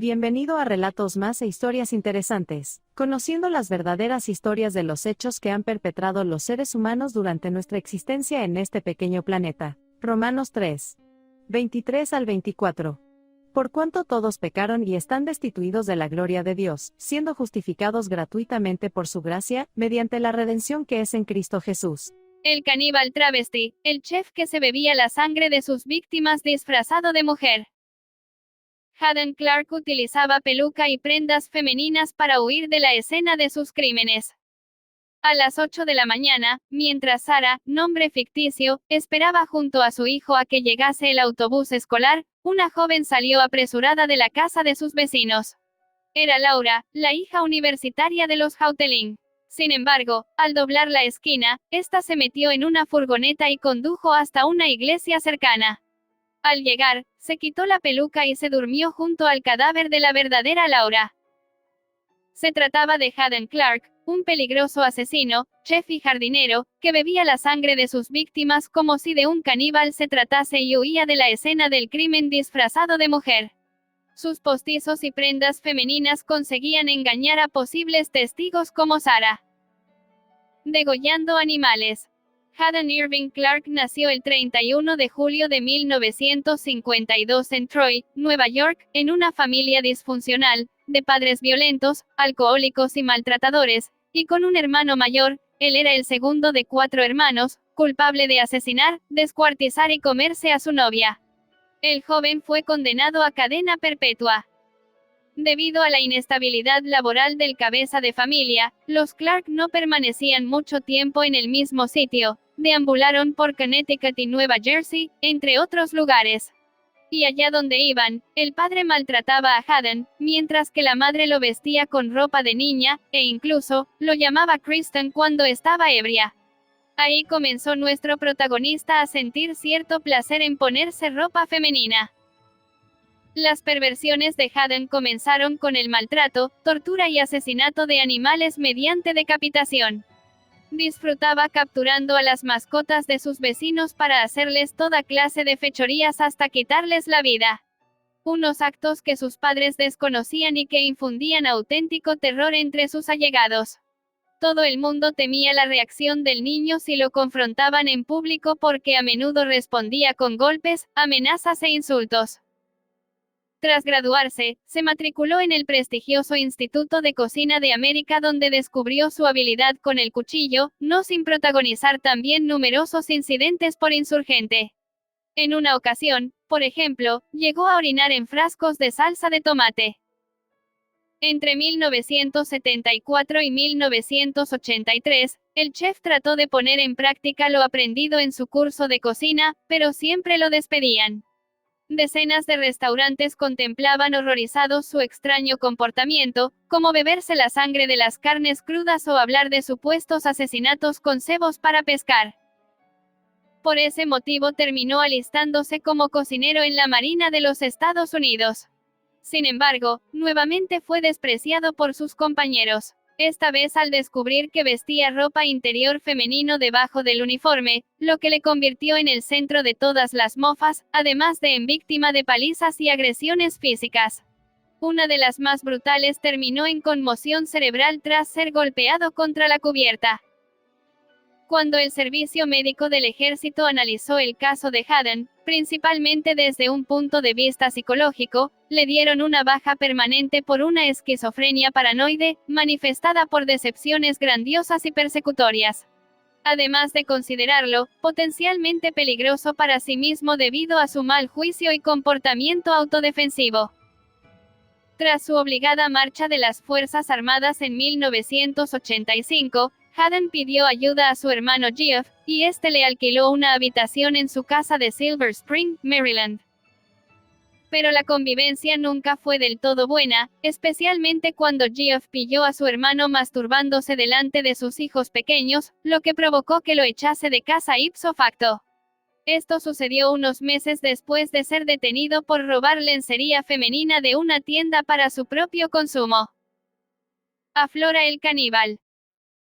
Bienvenido a Relatos Más e Historias Interesantes, conociendo las verdaderas historias de los hechos que han perpetrado los seres humanos durante nuestra existencia en este pequeño planeta. Romanos 3. 23 al 24. Por cuanto todos pecaron y están destituidos de la gloria de Dios, siendo justificados gratuitamente por su gracia, mediante la redención que es en Cristo Jesús. El caníbal travesti, el chef que se bebía la sangre de sus víctimas disfrazado de mujer. Haden Clark utilizaba peluca y prendas femeninas para huir de la escena de sus crímenes. A las 8 de la mañana, mientras Sarah, nombre ficticio, esperaba junto a su hijo a que llegase el autobús escolar, una joven salió apresurada de la casa de sus vecinos. Era Laura, la hija universitaria de los Houteling. Sin embargo, al doblar la esquina, esta se metió en una furgoneta y condujo hasta una iglesia cercana. Al llegar, se quitó la peluca y se durmió junto al cadáver de la verdadera Laura. Se trataba de Haden Clark, un peligroso asesino, chef y jardinero, que bebía la sangre de sus víctimas como si de un caníbal se tratase y huía de la escena del crimen disfrazado de mujer. Sus postizos y prendas femeninas conseguían engañar a posibles testigos como Sarah. Degollando animales. Haden Irving Clark nació el 31 de julio de 1952 en Troy, Nueva York, en una familia disfuncional, de padres violentos, alcohólicos y maltratadores, y con un hermano mayor. Él era el segundo de 4 hermanos, culpable de asesinar, descuartizar y comerse a su novia. El joven fue condenado a cadena perpetua. Debido a la inestabilidad laboral del cabeza de familia, los Clark no permanecían mucho tiempo en el mismo sitio, deambularon por Connecticut y Nueva Jersey, entre otros lugares. Y allá donde iban, el padre maltrataba a Haden, mientras que la madre lo vestía con ropa de niña, e incluso, lo llamaba Kristen cuando estaba ebria. Ahí comenzó nuestro protagonista a sentir cierto placer en ponerse ropa femenina. Las perversiones de Haden comenzaron con el maltrato, tortura y asesinato de animales mediante decapitación. Disfrutaba capturando a las mascotas de sus vecinos para hacerles toda clase de fechorías hasta quitarles la vida. Unos actos que sus padres desconocían y que infundían auténtico terror entre sus allegados. Todo el mundo temía la reacción del niño si lo confrontaban en público porque a menudo respondía con golpes, amenazas e insultos. Tras graduarse, se matriculó en el prestigioso Instituto de Cocina de América donde descubrió su habilidad con el cuchillo, no sin protagonizar también numerosos incidentes por insurgente. En una ocasión, por ejemplo, llegó a orinar en frascos de salsa de tomate. Entre 1974 y 1983, el chef trató de poner en práctica lo aprendido en su curso de cocina, pero siempre lo despedían. Decenas de restaurantes contemplaban horrorizados su extraño comportamiento, como beberse la sangre de las carnes crudas o hablar de supuestos asesinatos con cebos para pescar. Por ese motivo terminó alistándose como cocinero en la Marina de los Estados Unidos. Sin embargo, nuevamente fue despreciado por sus compañeros. Esta vez al descubrir que vestía ropa interior femenino debajo del uniforme, lo que le convirtió en el centro de todas las mofas, además de en víctima de palizas y agresiones físicas. Una de las más brutales terminó en conmoción cerebral tras ser golpeado contra la cubierta. Cuando el servicio médico del ejército analizó el caso de Haden, principalmente desde un punto de vista psicológico, le dieron una baja permanente por una esquizofrenia paranoide, manifestada por decepciones grandiosas y persecutorias. Además de considerarlo potencialmente peligroso para sí mismo debido a su mal juicio y comportamiento autodefensivo. Tras su obligada marcha de las Fuerzas Armadas en 1985, Haden pidió ayuda a su hermano Geoff, y este le alquiló una habitación en su casa de Silver Spring, Maryland. Pero la convivencia nunca fue del todo buena, especialmente cuando Geoff pilló a su hermano masturbándose delante de sus hijos pequeños, lo que provocó que lo echase de casa ipso facto. Esto sucedió unos meses después de ser detenido por robar lencería femenina de una tienda para su propio consumo. Aflora el caníbal.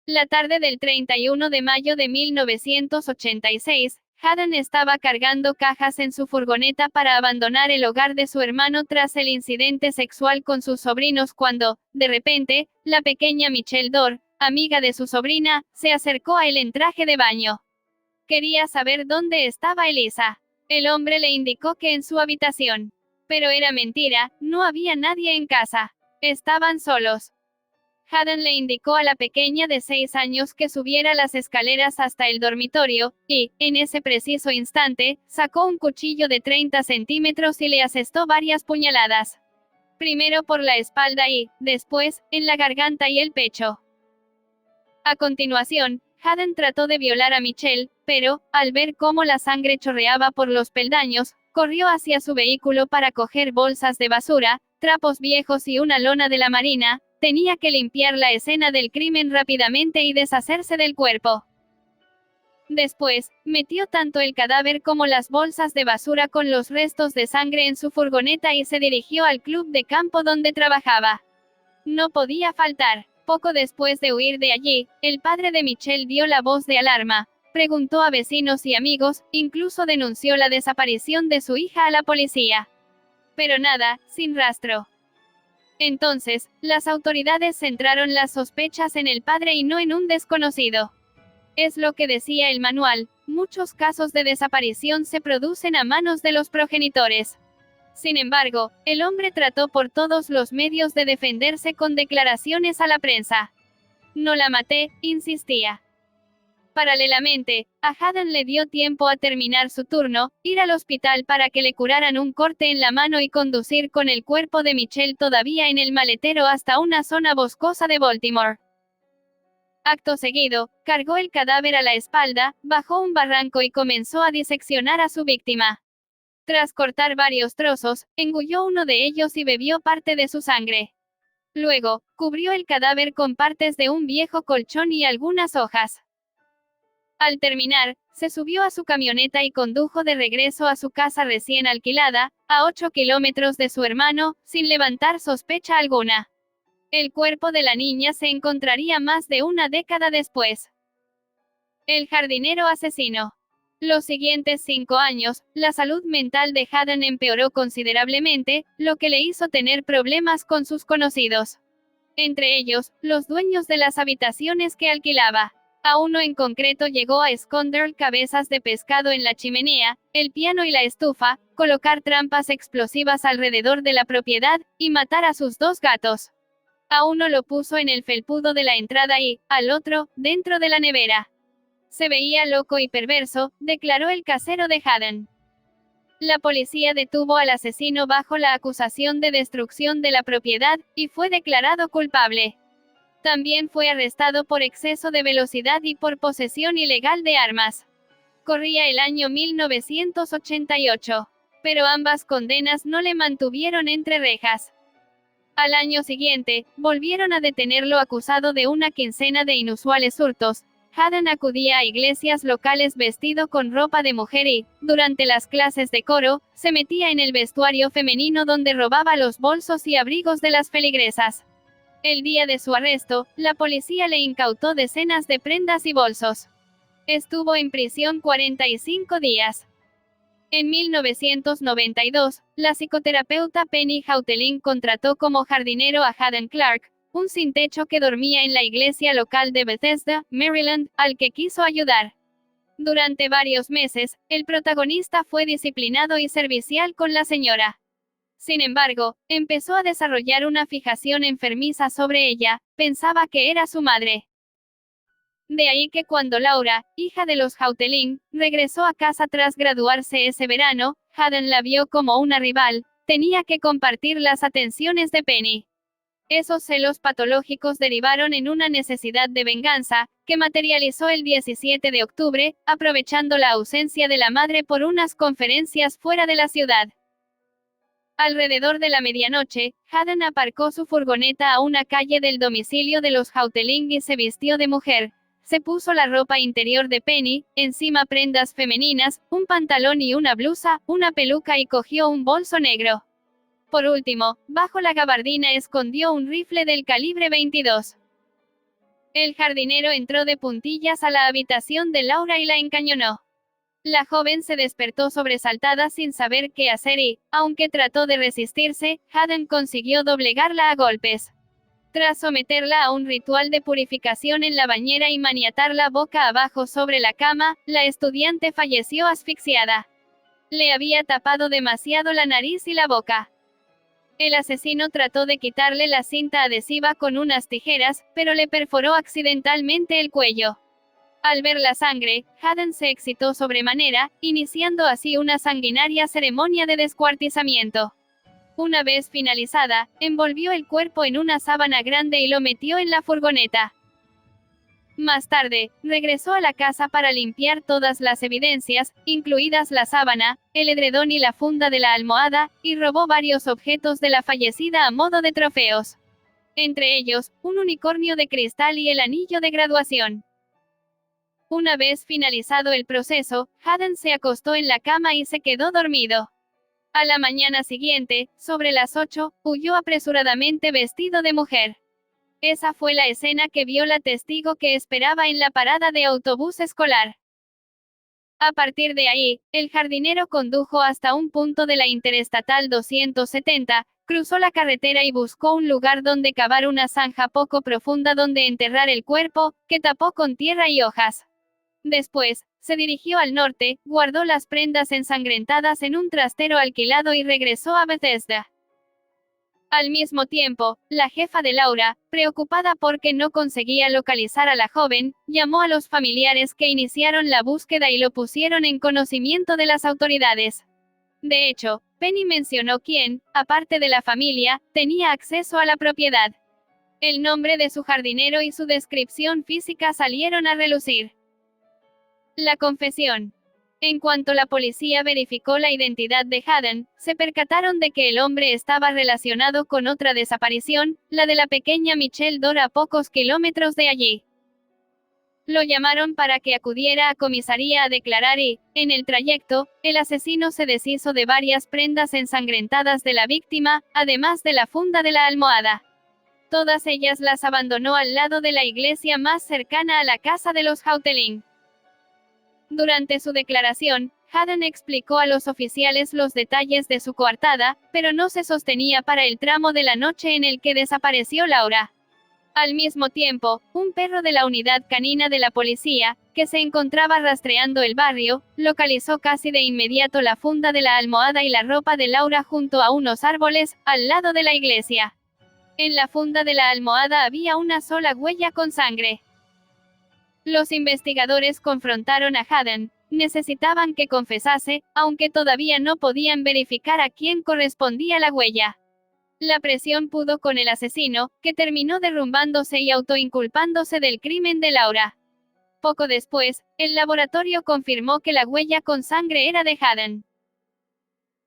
La tarde del 31 de mayo de 1986, Haddon estaba cargando cajas en su furgoneta para abandonar el hogar de su hermano tras el incidente sexual con sus sobrinos cuando, de repente, la pequeña Michelle Dorr, amiga de su sobrina, se acercó a él en traje de baño. Quería saber dónde estaba Elisa. El hombre le indicó que en su habitación. Pero era mentira, no había nadie en casa. Estaban solos. Haddon le indicó a la pequeña de 6 años que subiera las escaleras hasta el dormitorio, y, en ese preciso instante, sacó un cuchillo de 30 centímetros y le asestó varias puñaladas. Primero por la espalda y, después, en la garganta y el pecho. A continuación, Haddon trató de violar a Michelle, pero, al ver cómo la sangre chorreaba por los peldaños, corrió hacia su vehículo para coger bolsas de basura, trapos viejos y una lona de la marina. Tenía que limpiar la escena del crimen rápidamente y deshacerse del cuerpo. Después, metió tanto el cadáver como las bolsas de basura con los restos de sangre en su furgoneta y se dirigió al club de campo donde trabajaba. No podía faltar. Poco después de huir de allí, el padre de Michelle dio la voz de alarma, preguntó a vecinos y amigos, incluso denunció la desaparición de su hija a la policía. Pero nada, sin rastro. Entonces, las autoridades centraron las sospechas en el padre y no en un desconocido. Es lo que decía el manual, muchos casos de desaparición se producen a manos de los progenitores. Sin embargo, el hombre trató por todos los medios de defenderse con declaraciones a la prensa. No la maté, insistía. Paralelamente, a Haddon le dio tiempo a terminar su turno, ir al hospital para que le curaran un corte en la mano y conducir con el cuerpo de Michelle todavía en el maletero hasta una zona boscosa de Baltimore. Acto seguido, cargó el cadáver a la espalda, bajó un barranco y comenzó a diseccionar a su víctima. Tras cortar varios trozos, engulló uno de ellos y bebió parte de su sangre. Luego, cubrió el cadáver con partes de un viejo colchón y algunas hojas. Al terminar, se subió a su camioneta y condujo de regreso a su casa recién alquilada, a 8 kilómetros de su hermano, sin levantar sospecha alguna. El cuerpo de la niña se encontraría más de una década después. El jardinero asesino. Los siguientes 5 años, la salud mental de Haddon empeoró considerablemente, lo que le hizo tener problemas con sus conocidos. Entre ellos, los dueños de las habitaciones que alquilaba. A uno en concreto llegó a esconder cabezas de pescado en la chimenea, el piano y la estufa, colocar trampas explosivas alrededor de la propiedad, y matar a sus 2 gatos. A uno lo puso en el felpudo de la entrada y, al otro, dentro de la nevera. Se veía loco y perverso, declaró el casero de Haddon. La policía detuvo al asesino bajo la acusación de destrucción de la propiedad, y fue declarado culpable. También fue arrestado por exceso de velocidad y por posesión ilegal de armas. Corría el año 1988. Pero ambas condenas no le mantuvieron entre rejas. Al año siguiente, volvieron a detenerlo acusado de una quincena de inusuales hurtos. Haddon acudía a iglesias locales vestido con ropa de mujer y, durante las clases de coro, se metía en el vestuario femenino donde robaba los bolsos y abrigos de las feligresas. El día de su arresto, la policía le incautó decenas de prendas y bolsos. Estuvo en prisión 45 días. En 1992, la psicoterapeuta Penny Hauteling contrató como jardinero a Haddon Clark, un sin techo que dormía en la iglesia local de Bethesda, Maryland, al que quiso ayudar. Durante varios meses, el protagonista fue disciplinado y servicial con la señora. Sin embargo, empezó a desarrollar una fijación enfermiza sobre ella, pensaba que era su madre. De ahí que cuando Laura, hija de los Hauteling, regresó a casa tras graduarse ese verano, Haddon la vio como una rival, tenía que compartir las atenciones de Penny. Esos celos patológicos derivaron en una necesidad de venganza, que materializó el 17 de octubre, aprovechando la ausencia de la madre por unas conferencias fuera de la ciudad. Alrededor de la medianoche, Haddon aparcó su furgoneta a una calle del domicilio de los Hauteling y se vistió de mujer. Se puso la ropa interior de Penny, encima prendas femeninas, un pantalón y una blusa, una peluca y cogió un bolso negro. Por último, bajo la gabardina escondió un rifle del calibre 22. El jardinero entró de puntillas a la habitación de Laura y la encañonó. La joven se despertó sobresaltada sin saber qué hacer y, aunque trató de resistirse, Haddon consiguió doblegarla a golpes. Tras someterla a un ritual de purificación en la bañera y maniatarla boca abajo sobre la cama, la estudiante falleció asfixiada. Le había tapado demasiado la nariz y la boca. El asesino trató de quitarle la cinta adhesiva con unas tijeras, pero le perforó accidentalmente el cuello. Al ver la sangre, Haddon se excitó sobremanera, iniciando así una sanguinaria ceremonia de descuartizamiento. Una vez finalizada, envolvió el cuerpo en una sábana grande y lo metió en la furgoneta. Más tarde, regresó a la casa para limpiar todas las evidencias, incluidas la sábana, el edredón y la funda de la almohada, y robó varios objetos de la fallecida a modo de trofeos. Entre ellos, un unicornio de cristal y el anillo de graduación. Una vez finalizado el proceso, Haddon se acostó en la cama y se quedó dormido. A la mañana siguiente, sobre las 8, huyó apresuradamente vestido de mujer. Esa fue la escena que vio la testigo que esperaba en la parada de autobús escolar. A partir de ahí, el jardinero condujo hasta un punto de la Interestatal 270, cruzó la carretera y buscó un lugar donde cavar una zanja poco profunda donde enterrar el cuerpo, que tapó con tierra y hojas. Después, se dirigió al norte, guardó las prendas ensangrentadas en un trastero alquilado y regresó a Bethesda. Al mismo tiempo, la jefa de Laura, preocupada porque no conseguía localizar a la joven, llamó a los familiares que iniciaron la búsqueda y lo pusieron en conocimiento de las autoridades. De hecho, Penny mencionó quién, aparte de la familia, tenía acceso a la propiedad. El nombre de su jardinero y su descripción física salieron a relucir. La confesión. En cuanto la policía verificó la identidad de Haddon, se percataron de que el hombre estaba relacionado con otra desaparición, la de la pequeña Michelle Dorr a pocos kilómetros de allí. Lo llamaron para que acudiera a comisaría a declarar y, en el trayecto, el asesino se deshizo de varias prendas ensangrentadas de la víctima, además de la funda de la almohada. Todas ellas las abandonó al lado de la iglesia más cercana a la casa de los Houteling. Durante su declaración, Haddon explicó a los oficiales los detalles de su coartada, pero no se sostenía para el tramo de la noche en el que desapareció Laura. Al mismo tiempo, un perro de la unidad canina de la policía, que se encontraba rastreando el barrio, localizó casi de inmediato la funda de la almohada y la ropa de Laura junto a unos árboles, al lado de la iglesia. En la funda de la almohada había una sola huella con sangre. Los investigadores confrontaron a Haddon, necesitaban que confesase, aunque todavía no podían verificar a quién correspondía la huella. La presión pudo con el asesino, que terminó derrumbándose y autoinculpándose del crimen de Laura. Poco después, el laboratorio confirmó que la huella con sangre era de Haddon.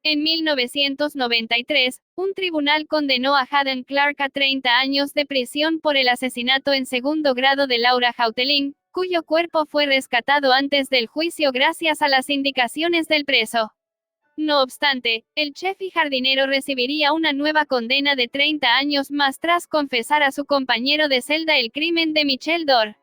En 1993, un tribunal condenó a Haddon Clark a 30 años de prisión por el asesinato en segundo grado de Laura Houteling, cuyo cuerpo fue rescatado antes del juicio gracias a las indicaciones del preso. No obstante, el chef y jardinero recibiría una nueva condena de 30 años más tras confesar a su compañero de celda el crimen de Michelle Dorr.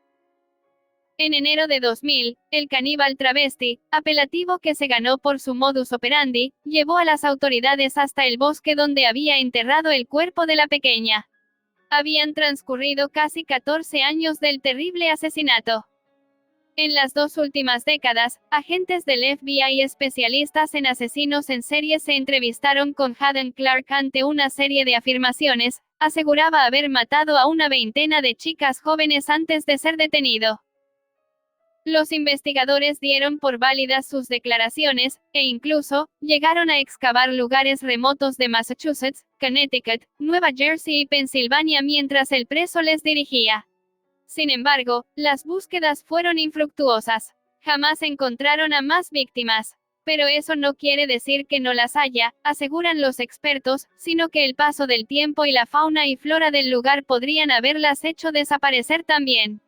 En enero de 2000, el caníbal travesti, apelativo que se ganó por su modus operandi, llevó a las autoridades hasta el bosque donde había enterrado el cuerpo de la pequeña. Habían transcurrido casi 14 años del terrible asesinato. En las 2 últimas décadas, agentes del FBI y especialistas en asesinos en serie se entrevistaron con Haddon Clark ante una serie de afirmaciones. Aseguraba haber matado a una veintena de chicas jóvenes antes de ser detenido. Los investigadores dieron por válidas sus declaraciones, e incluso, llegaron a excavar lugares remotos de Massachusetts, Connecticut, Nueva Jersey y Pensilvania mientras el preso les dirigía. Sin embargo, las búsquedas fueron infructuosas. Jamás encontraron a más víctimas. Pero eso no quiere decir que no las haya, aseguran los expertos, sino que el paso del tiempo y la fauna y flora del lugar podrían haberlas hecho desaparecer también.